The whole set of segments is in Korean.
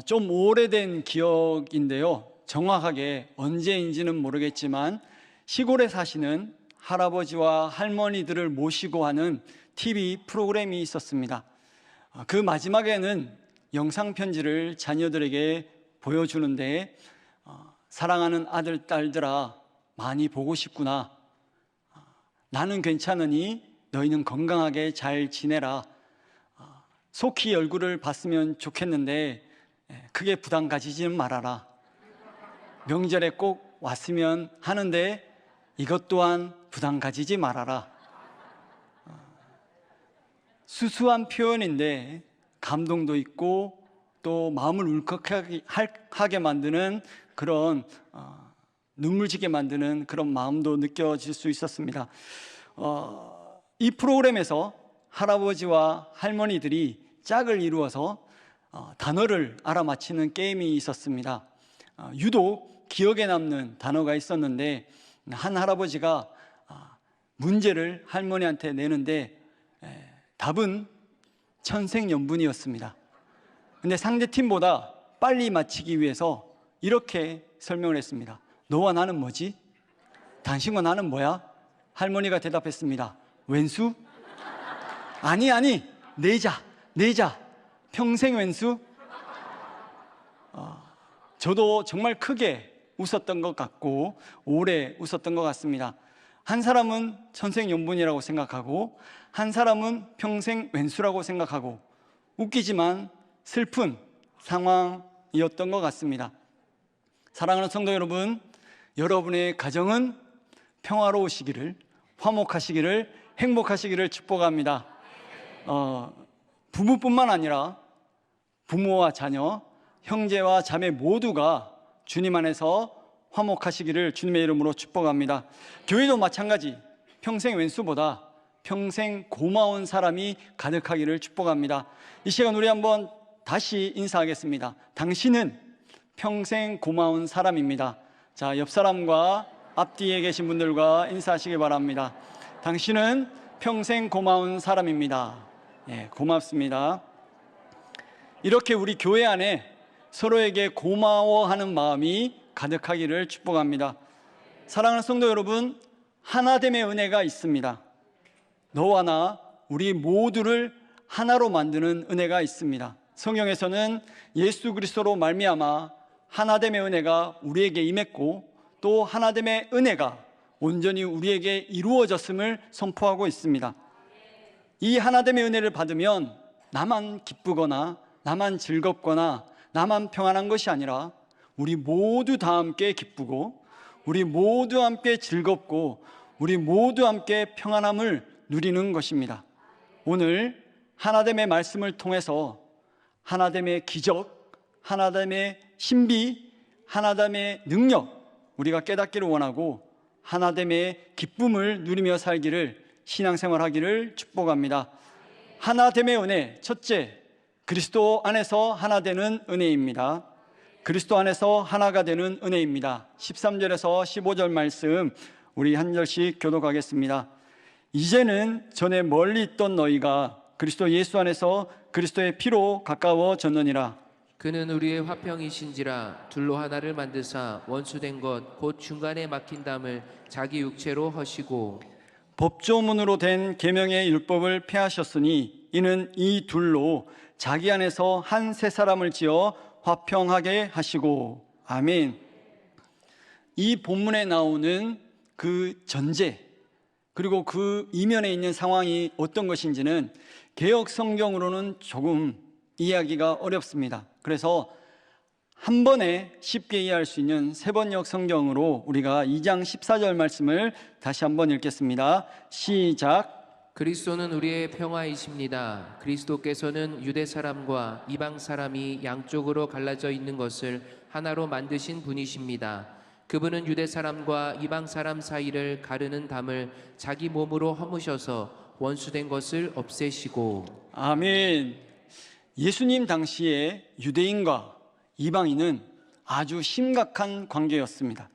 좀 오래된 기억인데요. 정확하게 언제인지는 모르겠지만 시골에 사시는 할아버지와 할머니들을 모시고 하는 TV 프로그램이 있었습니다. 그 마지막에는 영상 편지를 자녀들에게 보여주는데 사랑하는 아들, 딸들아, 많이 보고 싶구나. 나는 괜찮으니 너희는 건강하게 잘 지내라. 속히 얼굴을 봤으면 좋겠는데 크게 부담 가지지는 말아라. 명절에 꼭 왔으면 하는데 이것 또한 부담 가지지 말아라. 수수한 표현인데 감동도 있고 또 마음을 울컥하게 만드는 그런 눈물 지게 만드는 그런 마음도 느껴질 수 있었습니다. 이 프로그램에서 할아버지와 할머니들이 짝을 이루어서 단어를 알아맞히는 게임이 있었습니다. 유독 기억에 남는 단어가 있었는데 한 할아버지가 문제를 할머니한테 내는데 답은 천생연분이었습니다. 근데 상대 팀보다 빨리 맞히기 위해서 이렇게 설명을 했습니다. 너와 나는 뭐지? 당신과 나는 뭐야? 할머니가 대답했습니다. 왼수? 아니 내자 평생 왼수? 저도 정말 크게 웃었던 것 같고 오래 웃었던 것 같습니다. 한 사람은 천생연분이라고 생각하고 한 사람은 평생 왼수라고 생각하고 웃기지만 슬픈 상황이었던 것 같습니다. 사랑하는 성도 여러분, 여러분의 가정은 평화로우시기를, 화목하시기를, 행복하시기를 축복합니다. 부부뿐만 아니라 부모와 자녀, 형제와 자매 모두가 주님 안에서 화목하시기를 주님의 이름으로 축복합니다. 교회도 마찬가지, 평생 왼수보다 평생 고마운 사람이 가득하기를 축복합니다. 이 시간 우리 한번 다시 인사하겠습니다. 당신은 평생 고마운 사람입니다. 자, 옆 사람과 앞뒤에 계신 분들과 인사하시기 바랍니다. 당신은 평생 고마운 사람입니다. 고맙습니다. 이렇게 우리 교회 안에 서로에게 고마워하는 마음이 가득하기를 축복합니다. 사랑하는 성도 여러분, 하나됨의 은혜가 있습니다. 너와 나 우리 모두를 하나로 만드는 은혜가 있습니다. 성경에서는 예수 그리스도로 말미암아 하나됨의 은혜가 우리에게 임했고 또 하나됨의 은혜가 온전히 우리에게 이루어졌음을 선포하고 있습니다. 이 하나됨의 은혜를 받으면 나만 기쁘거나 나만 즐겁거나 나만 평안한 것이 아니라 우리 모두 다 함께 기쁘고 우리 모두 함께 즐겁고 우리 모두 함께 평안함을 누리는 것입니다. 오늘 하나됨의 말씀을 통해서 하나됨의 기적, 하나됨의 신비, 하나됨의 능력 우리가 깨닫기를 원하고 하나됨의 기쁨을 누리며 살기를 신앙생활하기를 축복합니다. 하나됨의 은혜, 첫째, 그리스도 안에서 하나 되는 은혜입니다. 그리스도 안에서 하나가 되는 은혜입니다. 13절에서 15절 말씀 우리 한 절씩 교독하겠습니다. 이제는 전에 멀리 있던 너희가 그리스도 예수 안에서 그리스도의 피로 가까워졌느니라. 그는 우리의 화평이신지라 둘로 하나를 만드사 원수된 것 곧 중간에 막힌 담을 자기 육체로 허시고 법조문으로 된 계명의 율법을 폐하셨으니 이는 이 둘로 자기 안에서 한 새 사람을 지어 화평하게 하시고. 아멘. 이 본문에 나오는 그 전제 그리고 그 이면에 있는 상황이 어떤 것인지는 개역 성경으로는 조금 이해하기가 어렵습니다. 그래서 한 번에 쉽게 이해할 수 있는 세번역 성경으로 우리가 2장 14절 말씀을 다시 한번 읽겠습니다. 시작. 그리스도는 우리의 평화이십니다. 그리스도께서는 유대 사람과 이방 사람이 양쪽으로 갈라져 있는 것을 하나로 만드신 분이십니다. 그분은 유대 사람과 이방 사람 사이를 가르는 담을 자기 몸으로 허무셔서 원수된 것을 없애시고. 아멘. 예수님 당시에 유대인과 이방인은 아주 심각한 관계였습니다.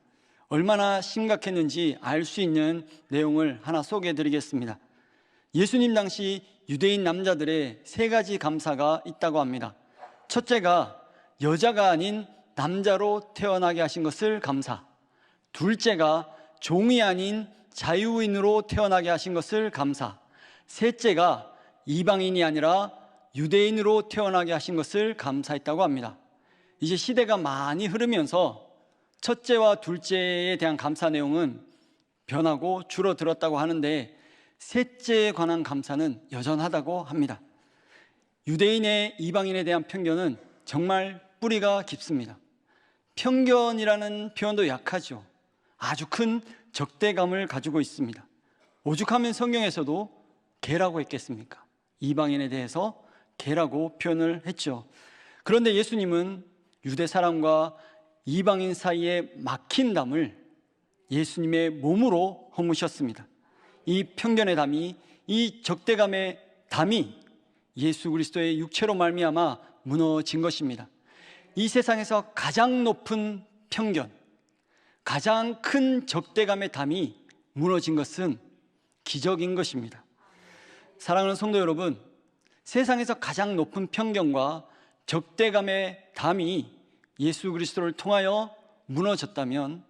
얼마나 심각했는지 알 수 있는 내용을 하나 소개해 드리겠습니다. 예수님 당시 유대인 남자들의 세 가지 감사가 있다고 합니다. 첫째가 여자가 아닌 남자로 태어나게 하신 것을 감사. 둘째가 종이 아닌 자유인으로 태어나게 하신 것을 감사. 셋째가 이방인이 아니라 유대인으로 태어나게 하신 것을 감사했다고 합니다. 이제 시대가 많이 흐르면서 첫째와 둘째에 대한 감사 내용은 변하고 줄어들었다고 하는데 셋째에 관한 감사는 여전하다고 합니다. 유대인의 이방인에 대한 편견은 정말 뿌리가 깊습니다. 편견이라는 표현도 약하죠. 아주 큰 적대감을 가지고 있습니다. 오죽하면 성경에서도 개라고 했겠습니까? 이방인에 대해서 개라고 표현을 했죠. 그런데 예수님은 유대 사람과 이방인 사이에 막힌 담을 예수님의 몸으로 허무셨습니다. 이 편견의 담이, 이 적대감의 담이 예수 그리스도의 육체로 말미암아 무너진 것입니다. 이 세상에서 가장 높은 편견, 가장 큰 적대감의 담이 무너진 것은 기적인 것입니다. 사랑하는 성도 여러분, 세상에서 가장 높은 편견과 적대감의 담이 예수 그리스도를 통하여 무너졌다면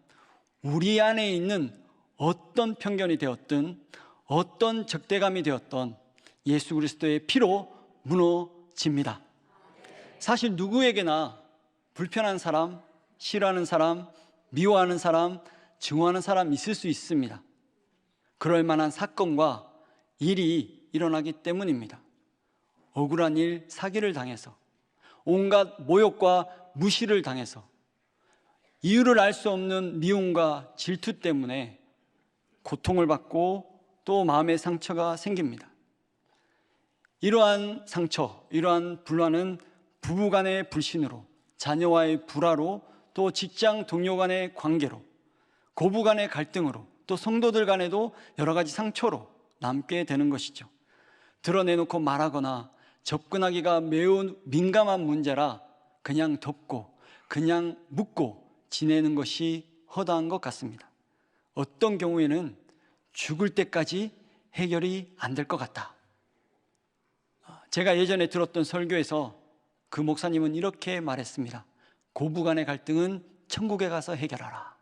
우리 안에 있는 어떤 편견이 되었든 어떤 적대감이 되었던 예수 그리스도의 피로 무너집니다. 사실 누구에게나 불편한 사람, 싫어하는 사람, 미워하는 사람, 증오하는 사람 있을 수 있습니다. 그럴 만한 사건과 일이 일어나기 때문입니다. 억울한 일, 사기를 당해서, 온갖 모욕과 무시를 당해서, 이유를 알 수 없는 미움과 질투 때문에 고통을 받고 또 마음의 상처가 생깁니다. 이러한 상처, 이러한 불화는 부부간의 불신으로, 자녀와의 불화로, 또 직장 동료 간의 관계로, 고부간의 갈등으로, 또 성도들 간에도 여러 가지 상처로 남게 되는 것이죠. 드러내놓고 말하거나 접근하기가 매우 민감한 문제라 그냥 덮고 그냥 묻고 지내는 것이 허다한 것 같습니다. 어떤 경우에는 죽을 때까지 해결이 안 될 것 같다. 제가 예전에 들었던 설교에서 그 목사님은 이렇게 말했습니다. 고부간의 갈등은 천국에 가서 해결하라.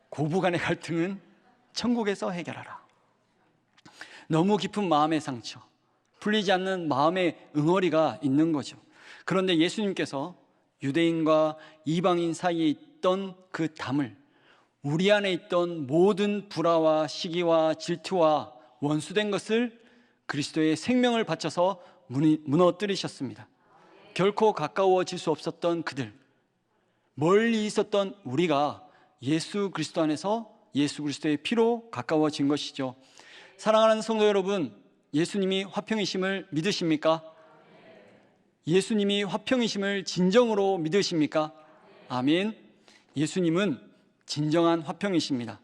고부간의 갈등은 천국에서 해결하라. 너무 깊은 마음의 상처, 풀리지 않는 마음의 응어리가 있는 거죠. 그런데 예수님께서 유대인과 이방인 사이에 있던 그 담을, 우리 안에 있던 모든 불화와 시기와 질투와 원수된 것을 그리스도의 생명을 바쳐서 무너뜨리셨습니다. 결코 가까워질 수 없었던 그들, 멀리 있었던 우리가 예수 그리스도 안에서 예수 그리스도의 피로 가까워진 것이죠. 사랑하는 성도 여러분, 예수님이 화평이심을 믿으십니까? 예수님이 화평이심을 진정으로 믿으십니까? 아멘. 예수님은 진정한 화평이십니다.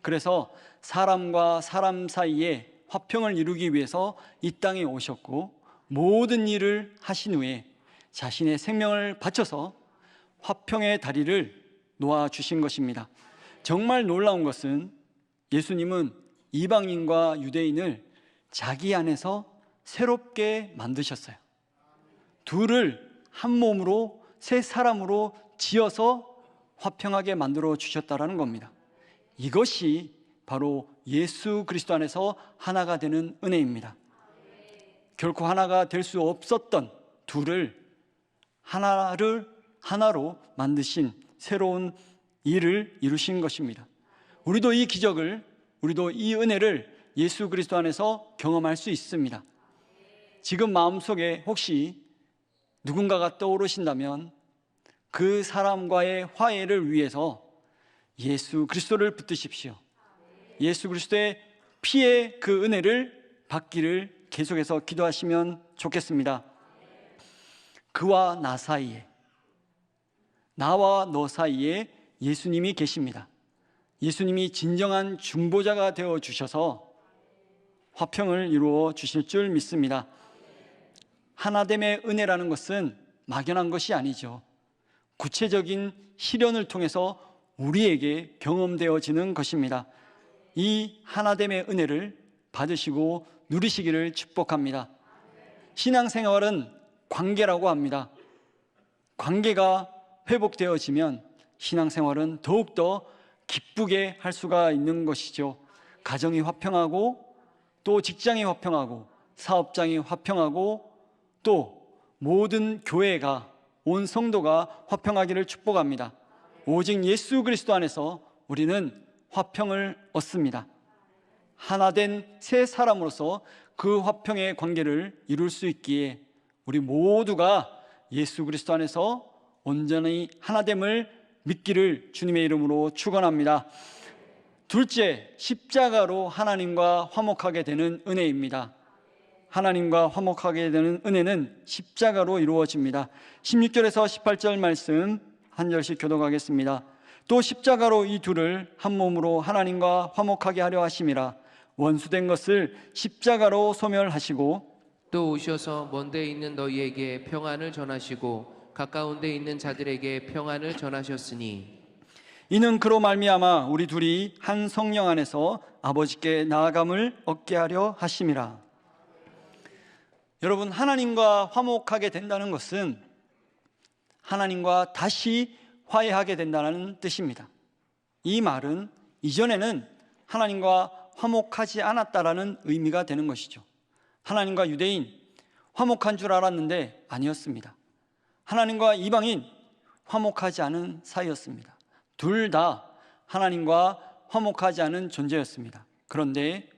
그래서 사람과 사람 사이에 화평을 이루기 위해서 이 땅에 오셨고 모든 일을 하신 후에 자신의 생명을 바쳐서 화평의 다리를 놓아주신 것입니다. 정말 놀라운 것은 예수님은 이방인과 유대인을 자기 안에서 새롭게 만드셨어요. 둘을 한 몸으로, 새 사람으로 지어서 화평하게 만들어 주셨다라는 겁니다. 이것이 바로 예수 그리스도 안에서 하나가 되는 은혜입니다. 결코 하나가 될 수 없었던 둘을 하나로 만드신 새로운 일을 이루신 것입니다. 우리도 이 기적을, 우리도 이 은혜를 예수 그리스도 안에서 경험할 수 있습니다. 지금 마음속에 혹시 누군가가 떠오르신다면 그 사람과의 화해를 위해서 예수 그리스도를 붙드십시오. 예수 그리스도의 피의 그 은혜를 받기를 계속해서 기도하시면 좋겠습니다. 그와 나 사이에, 나와 너 사이에 예수님이 계십니다. 예수님이 진정한 중보자가 되어 주셔서 화평을 이루어 주실 줄 믿습니다. 하나됨의 은혜라는 것은 막연한 것이 아니죠. 구체적인 실현을 통해서 우리에게 경험되어지는 것입니다. 이 하나됨의 은혜를 받으시고 누리시기를 축복합니다. 신앙생활은 관계라고 합니다. 관계가 회복되어지면 신앙생활은 더욱더 기쁘게 할 수가 있는 것이죠. 가정이 화평하고 또 직장이 화평하고 사업장이 화평하고 또 모든 교회가 온 성도가 화평하기를 축복합니다. 오직 예수 그리스도 안에서 우리는 화평을 얻습니다. 하나 된 새 사람으로서 그 화평의 관계를 이룰 수 있기에 우리 모두가 예수 그리스도 안에서 온전히 하나됨을 믿기를 주님의 이름으로 축원합니다. 둘째, 십자가로 하나님과 화목하게 되는 은혜입니다. 하나님과 화목하게 되는 은혜는 십자가로 이루어집니다. 16절에서 18절 말씀 한 절씩 교독하겠습니다. 또 십자가로 이 둘을 한 몸으로 하나님과 화목하게 하려 하심이라. 원수된 것을 십자가로 소멸하시고 또 오셔서 먼 데 있는 너희에게 평안을 전하시고 가까운 데 있는 자들에게 평안을 전하셨으니 이는 그로 말미암아 우리 둘이 한 성령 안에서 아버지께 나아감을 얻게 하려 하심이라. 여러분, 하나님과 화목하게 된다는 것은 하나님과 다시 화해하게 된다는 뜻입니다. 이 말은 이전에는 하나님과 화목하지 않았다라는 의미가 되는 것이죠. 하나님과 유대인 화목한 줄 알았는데 아니었습니다. 하나님과 이방인 화목하지 않은 사이였습니다. 둘 다 하나님과 화목하지 않은 존재였습니다. 그런데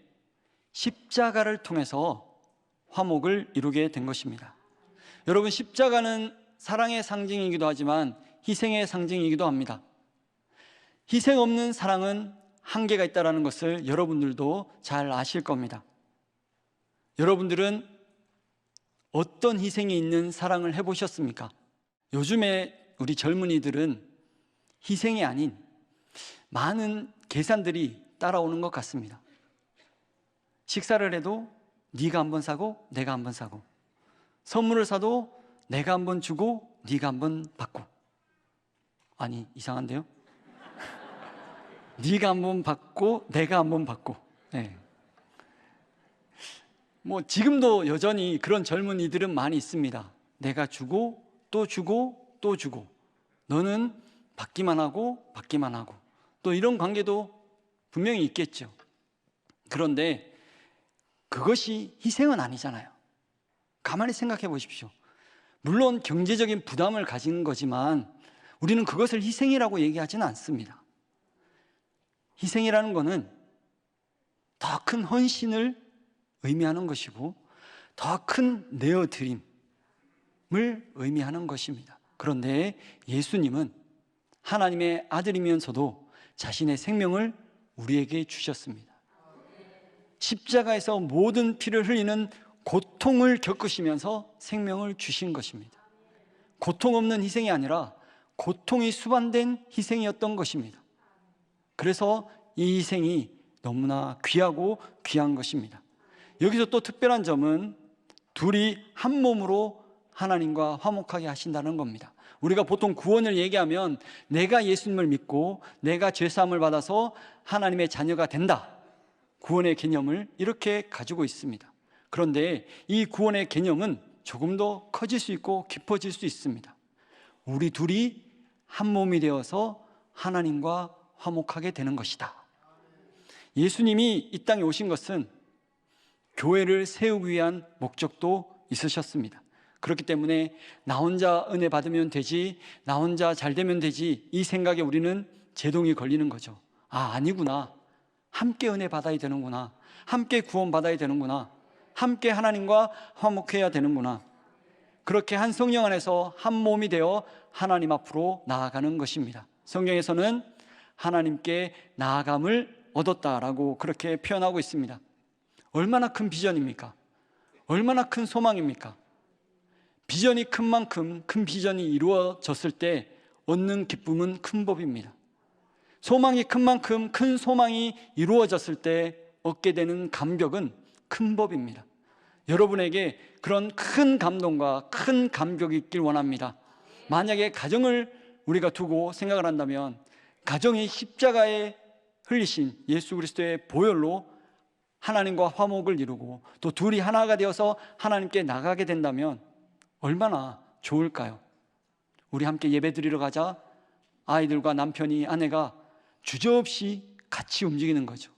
십자가를 통해서 화목을 이루게 된 것입니다. 여러분, 십자가는 사랑의 상징이기도 하지만 희생의 상징이기도 합니다. 희생 없는 사랑은 한계가 있다는 것을 여러분들도 잘 아실 겁니다. 여러분들은 어떤 희생이 있는 사랑을 해보셨습니까? 요즘에 우리 젊은이들은 희생이 아닌 많은 계산들이 따라오는 것 같습니다. 식사를 해도 네가 한 번 사고 내가 한 번 사고, 선물을 사도 내가 한 번 주고 네가 한 번 받고. 아니, 이상한데요? 네가 한 번 받고 내가 한 번 받고. 네. 뭐 지금도 여전히 그런 젊은이들은 많이 있습니다. 내가 주고 또 주고 또 주고, 너는 받기만 하고 받기만 하고, 또 이런 관계도 분명히 있겠죠. 그런데 그것이 희생은 아니잖아요. 가만히 생각해 보십시오. 물론 경제적인 부담을 가진 거지만 우리는 그것을 희생이라고 얘기하지는 않습니다. 희생이라는 것은 더 큰 헌신을 의미하는 것이고 더 큰 내어드림을 의미하는 것입니다. 그런데 예수님은 하나님의 아들이면서도 자신의 생명을 우리에게 주셨습니다. 십자가에서 모든 피를 흘리는 고통을 겪으시면서 생명을 주신 것입니다. 고통 없는 희생이 아니라 고통이 수반된 희생이었던 것입니다. 그래서 이 희생이 너무나 귀하고 귀한 것입니다. 여기서 또 특별한 점은 둘이 한 몸으로 하나님과 화목하게 하신다는 겁니다. 우리가 보통 구원을 얘기하면 내가 예수님을 믿고 내가 죄사함을 받아서 하나님의 자녀가 된다, 구원의 개념을 이렇게 가지고 있습니다. 그런데 이 구원의 개념은 조금 더 커질 수 있고 깊어질 수 있습니다. 우리 둘이 한 몸이 되어서 하나님과 화목하게 되는 것이다. 예수님이 이 땅에 오신 것은 교회를 세우기 위한 목적도 있으셨습니다. 그렇기 때문에 나 혼자 은혜 받으면 되지, 나 혼자 잘 되면 되지, 이 생각에 우리는 제동이 걸리는 거죠. 아니구나, 함께 은혜 받아야 되는구나, 함께 구원 받아야 되는구나, 함께 하나님과 화목해야 되는구나. 그렇게 한 성령 안에서 한 몸이 되어 하나님 앞으로 나아가는 것입니다. 성경에서는 하나님께 나아감을 얻었다라고 그렇게 표현하고 있습니다. 얼마나 큰 비전입니까? 얼마나 큰 소망입니까? 비전이 큰 만큼 큰 비전이 이루어졌을 때 얻는 기쁨은 큰 법입니다. 소망이 큰 만큼 큰 소망이 이루어졌을 때 얻게 되는 감격은 큰 법입니다. 여러분에게 그런 큰 감동과 큰 감격이 있길 원합니다. 만약에 가정을 우리가 두고 생각을 한다면 가정이 십자가에 흘리신 예수 그리스도의 보혈로 하나님과 화목을 이루고 또 둘이 하나가 되어서 하나님께 나가게 된다면 얼마나 좋을까요? 우리 함께 예배 드리러 가자. 아이들과 남편이, 아내가 주저없이 같이 움직이는 거죠.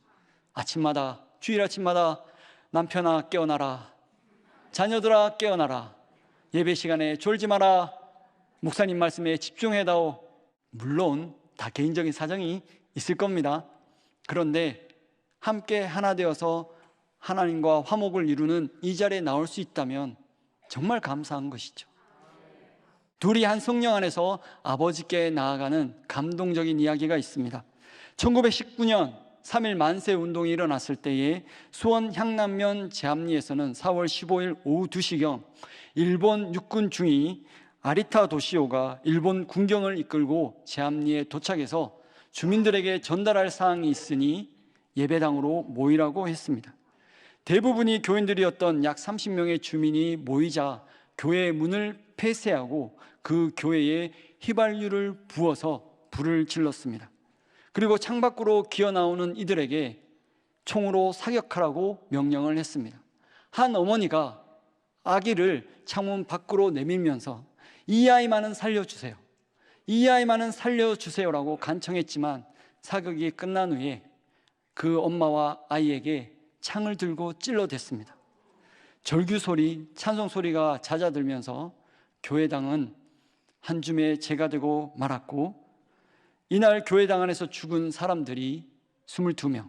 아침마다, 주일 아침마다 남편아 깨어나라, 자녀들아 깨어나라, 예배 시간에 졸지 마라, 목사님 말씀에 집중해다오. 물론 다 개인적인 사정이 있을 겁니다. 그런데 함께 하나 되어서 하나님과 화목을 이루는 이 자리에 나올 수 있다면 정말 감사한 것이죠. 둘이 한 성령 안에서 아버지께 나아가는 감동적인 이야기가 있습니다. 1919년 3.1 만세 운동이 일어났을 때에 수원 향남면 제암리에서는 4월 15일 오후 2시경 일본 육군 중위 아리타 도시오가 일본 군경을 이끌고 제암리에 도착해서 주민들에게 전달할 사항이 있으니 예배당으로 모이라고 했습니다. 대부분이 교인들이었던 약 30명의 주민이 모이자 교회의 문을 폐쇄하고 그 교회에 휘발유를 부어서 불을 질렀습니다. 그리고 창밖으로 기어나오는 이들에게 총으로 사격하라고 명령을 했습니다. 한 어머니가 아기를 창문 밖으로 내밀면서 이 아이만은 살려주세요, 이 아이만은 살려주세요라고 간청했지만 사격이 끝난 후에 그 엄마와 아이에게 창을 들고 찔러댔습니다. 절규 소리, 찬송 소리가 잦아들면서 교회당은 한 줌의 재가 되고 말았고, 이날 교회당 안에서 죽은 사람들이 22명,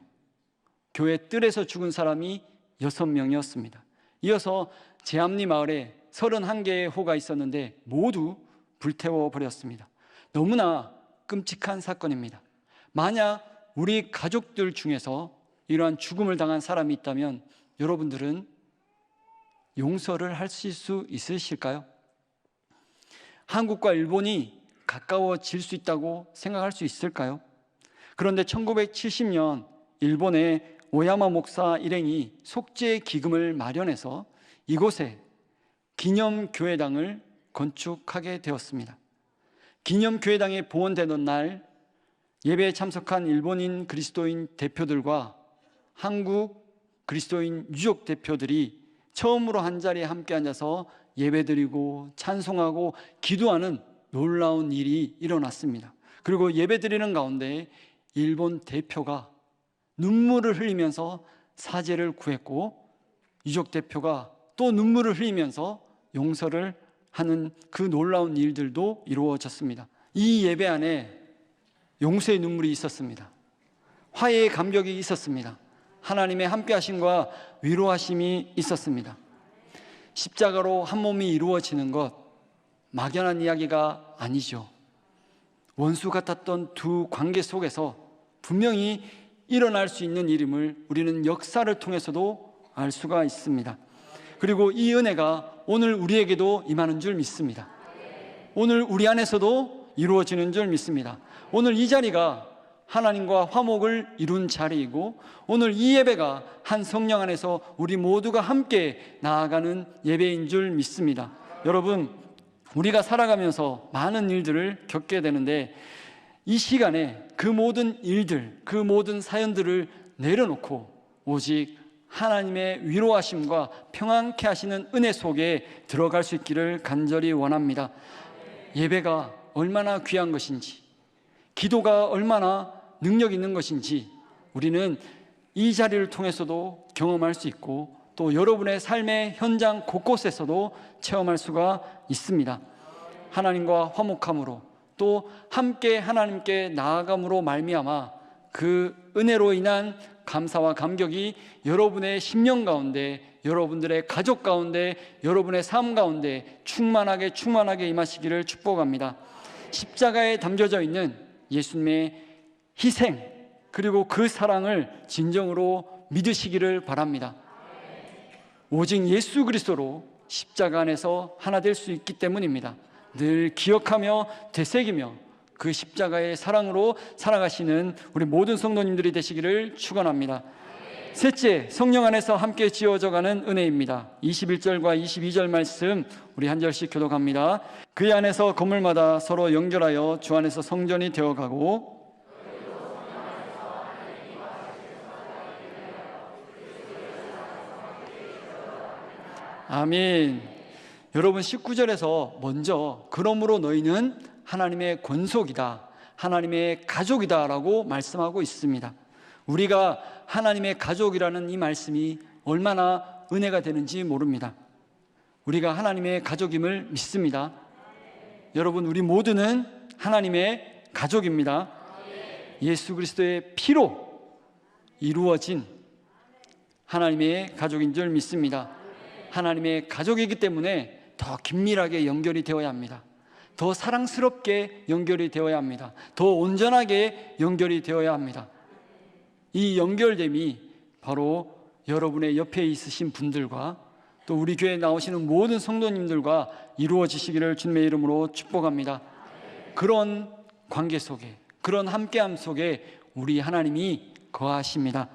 교회 뜰에서 죽은 사람이 6명이었습니다. 이어서 제암리 마을에 31개의 호가 있었는데 모두 불태워 버렸습니다. 너무나 끔찍한 사건입니다. 만약 우리 가족들 중에서 이러한 죽음을 당한 사람이 있다면 여러분들은 용서를 하실 수 있으실까요? 한국과 일본이 가까워질 수 있다고 생각할 수 있을까요? 그런데 1970년 일본의 오야마 목사 일행이 속죄 기금을 마련해서 이곳에 기념교회당을 건축하게 되었습니다. 기념교회당이 봉헌되던 날 예배에 참석한 일본인 그리스도인 대표들과 한국 그리스도인 유족 대표들이 처음으로 한자리에 함께 앉아서 예배드리고 찬송하고 기도하는 놀라운 일이 일어났습니다. 그리고 예배드리는 가운데 일본 대표가 눈물을 흘리면서 사죄를 구했고, 유족 대표가 또 눈물을 흘리면서 용서를 하는 그 놀라운 일들도 이루어졌습니다. 이 예배 안에 용서의 눈물이 있었습니다. 화해의 감격이 있었습니다. 하나님의 함께하심과 위로하심이 있었습니다. 십자가로 한 몸이 이루어지는 것, 막연한 이야기가 아니죠. 원수 같았던 두 관계 속에서 분명히 일어날 수 있는 일임을 우리는 역사를 통해서도 알 수가 있습니다. 그리고 이 은혜가 오늘 우리에게도 임하는 줄 믿습니다. 오늘 우리 안에서도 이루어지는 줄 믿습니다. 오늘 이 자리가 하나님과 화목을 이룬 자리이고, 오늘 이 예배가 한 성령 안에서 우리 모두가 함께 나아가는 예배인 줄 믿습니다. 여러분, 우리가 살아가면서 많은 일들을 겪게 되는데 이 시간에 그 모든 일들, 그 모든 사연들을 내려놓고 오직 하나님의 위로하심과 평안케 하시는 은혜 속에 들어갈 수 있기를 간절히 원합니다. 예배가 얼마나 귀한 것인지, 기도가 얼마나 능력 있는 것인지 우리는 이 자리를 통해서도 경험할 수 있고, 또 여러분의 삶의 현장 곳곳에서도 체험할 수가 있습니다. 하나님과 화목함으로, 또 함께 하나님께 나아감으로 말미암아 그 은혜로 인한 감사와 감격이 여러분의 심령 가운데, 여러분들의 가족 가운데, 여러분의 삶 가운데 충만하게 임하시기를 축복합니다. 십자가에 담겨져 있는 예수님의 희생, 그리고 그 사랑을 진정으로 믿으시기를 바랍니다. 오직 예수 그리스도로 십자가 안에서 하나 될 수 있기 때문입니다. 늘 기억하며 되새기며 그 십자가의 사랑으로 살아가시는 우리 모든 성도님들이 되시기를 축원합니다. 셋째, 성령 안에서 함께 지어져가는 은혜입니다. 21절과 22절 말씀 우리 한 절씩 교독합니다. 그 안에서 건물마다 서로 연결하여 주 안에서 성전이 되어가고, 아멘. 여러분 19절에서 먼저 그러므로 너희는 하나님의 권속이다, 하나님의 가족이다 라고 말씀하고 있습니다. 우리가 하나님의 가족이라는 이 말씀이 얼마나 은혜가 되는지 모릅니다. 우리가 하나님의 가족임을 믿습니다. 여러분, 우리 모두는 하나님의 가족입니다. 예수 그리스도의 피로 이루어진 하나님의 가족인 줄 믿습니다. 하나님의 가족이기 때문에 더 긴밀하게 연결이 되어야 합니다. 더 사랑스럽게 연결이 되어야 합니다. 더 온전하게 연결이 되어야 합니다. 이 연결됨이 바로 여러분의 옆에 있으신 분들과 또 우리 교회에 나오시는 모든 성도님들과 이루어지시기를 주님의 이름으로 축복합니다. 그런 관계 속에, 그런 함께함 속에 우리 하나님이 거하십니다.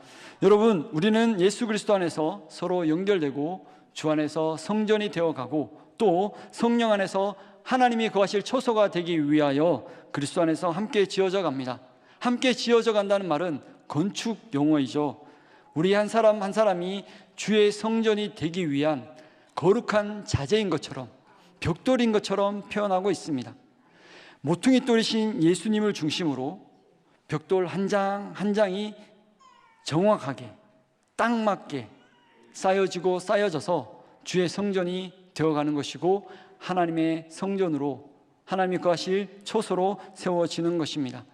여러분, 우리는 예수 그리스도 안에서 서로 연결되고 주 안에서 성전이 되어가고 또 성령 안에서 하나님이 거하실 초소가 되기 위하여 그리스도 안에서 함께 지어져 갑니다. 함께 지어져 간다는 말은 건축 용어이죠. 우리 한 사람 한 사람이 주의 성전이 되기 위한 거룩한 자재인 것처럼, 벽돌인 것처럼 표현하고 있습니다. 모퉁이 돌이신 예수님을 중심으로 벽돌 한 장 한 장이 정확하게 딱 맞게 쌓여지고 쌓여져서 주의 성전이 되어가는 것이고 하나님의 성전으로, 하나님이 거하실 초소로 세워지는 것입니다.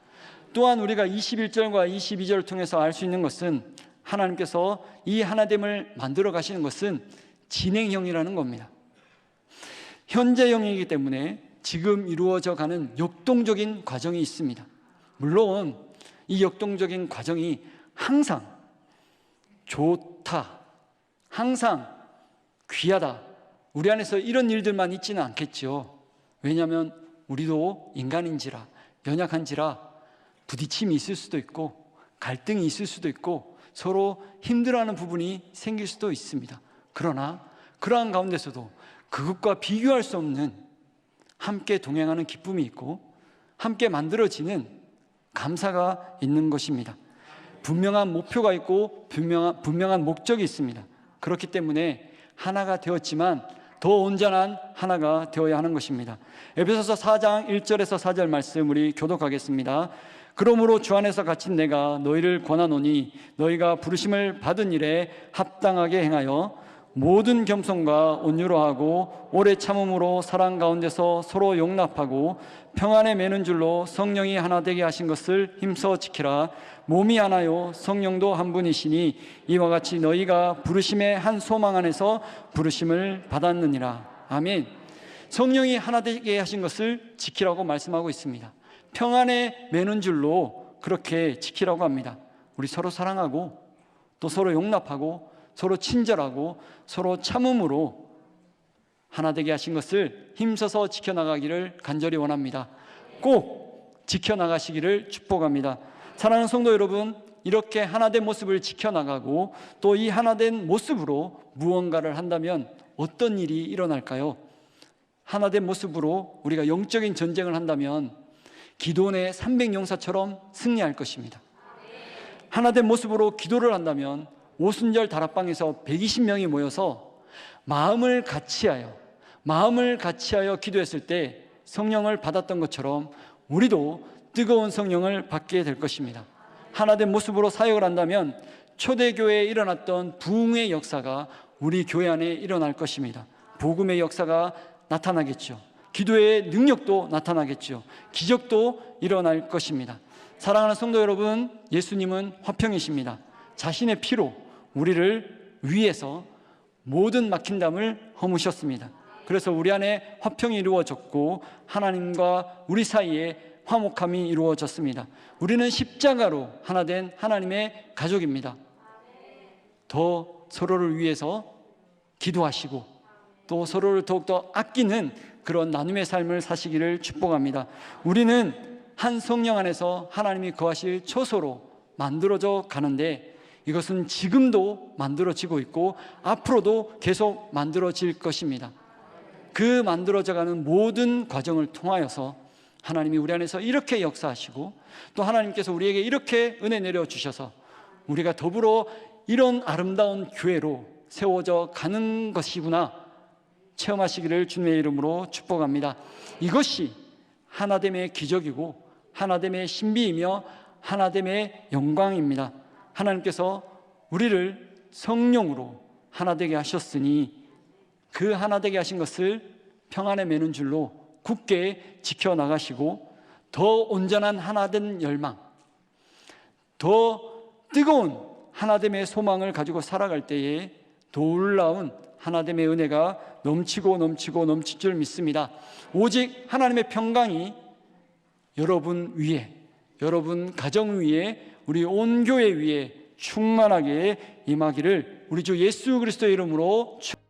또한 우리가 21절과 22절을 통해서 알 수 있는 것은 하나님께서 이 하나됨을 만들어 가시는 것은 진행형이라는 겁니다. 현재형이기 때문에 지금 이루어져 가는 역동적인 과정이 있습니다. 물론 이 역동적인 과정이 항상 좋다, 항상 귀하다, 우리 안에서 이런 일들만 있지는 않겠죠. 왜냐하면 우리도 인간인지라, 연약한지라 부딪힘이 있을 수도 있고 갈등이 있을 수도 있고 서로 힘들어하는 부분이 생길 수도 있습니다. 그러나 그러한 가운데서도 그것과 비교할 수 없는 함께 동행하는 기쁨이 있고 함께 만들어지는 감사가 있는 것입니다. 분명한 목표가 있고 분명한 목적이 있습니다. 그렇기 때문에 하나가 되었지만 더 온전한 하나가 되어야 하는 것입니다. 에베소서 4장 1절에서 4절 말씀 우리 교독하겠습니다. 그러므로 주 안에서 갇힌 내가 너희를 권하노니 너희가 부르심을 받은 일에 합당하게 행하여 모든 겸손과 온유로 하고 오래 참음으로 사랑 가운데서 서로 용납하고 평안에 매는 줄로 성령이 하나 되게 하신 것을 힘써 지키라. 몸이 하나요 성령도 한 분이시니 이와 같이 너희가 부르심의 한 소망 안에서 부르심을 받았느니라. 아멘. 성령이 하나 되게 하신 것을 지키라고 말씀하고 있습니다. 평안에 매는 줄로 그렇게 지키라고 합니다. 우리 서로 사랑하고 또 서로 용납하고 서로 친절하고 서로 참음으로 하나 되게 하신 것을 힘써서 지켜나가기를 간절히 원합니다. 꼭 지켜나가시기를 축복합니다. 사랑하는 성도 여러분, 이렇게 하나된 모습을 지켜나가고 또 이 하나된 모습으로 무언가를 한다면 어떤 일이 일어날까요? 하나된 모습으로 우리가 영적인 전쟁을 한다면 기도원의 300용사처럼 승리할 것입니다. 하나된 모습으로 기도를 한다면 오순절 다락방에서 120명이 모여서 마음을 같이하여 기도했을 때 성령을 받았던 것처럼 우리도 뜨거운 성령을 받게 될 것입니다. 하나된 모습으로 사역을 한다면 초대교회에 일어났던 부흥의 역사가 우리 교회 안에 일어날 것입니다. 복음의 역사가 나타나겠죠. 기도의 능력도 나타나겠죠. 기적도 일어날 것입니다. 사랑하는 성도 여러분, 예수님은 화평이십니다. 자신의 피로 우리를 위해서 모든 막힌 담을 허무셨습니다. 그래서 우리 안에 화평이 이루어졌고 하나님과 우리 사이에 화목함이 이루어졌습니다. 우리는 십자가로 하나 된 하나님의 가족입니다. 더 서로를 위해서 기도하시고 또 서로를 더욱더 아끼는 그런 나눔의 삶을 사시기를 축복합니다. 우리는 한 성령 안에서 하나님이 거하실 초소로 만들어져 가는데 이것은 지금도 만들어지고 있고 앞으로도 계속 만들어질 것입니다. 그 만들어져가는 모든 과정을 통하여서 하나님이 우리 안에서 이렇게 역사하시고 또 하나님께서 우리에게 이렇게 은혜 내려주셔서 우리가 더불어 이런 아름다운 교회로 세워져 가는 것이구나, 체험하시기를 주님의 이름으로 축복합니다. 이것이 하나됨의 기적이고 하나됨의 신비이며 하나됨의 영광입니다. 하나님께서 우리를 성령으로 하나되게 하셨으니 그 하나되게 하신 것을 평안에 매는 줄로 굳게 지켜나가시고 더 온전한 하나된 열망, 더 뜨거운 하나됨의 소망을 가지고 살아갈 때에 놀라운 하나됨의 은혜가 넘치고 넘칠 줄 믿습니다. 오직 하나님의 평강이 여러분 위에, 여러분 가정 위에, 우리 온 교회 위에 충만하게 임하기를 우리 주 예수 그리스도의 이름으로 축복합니다.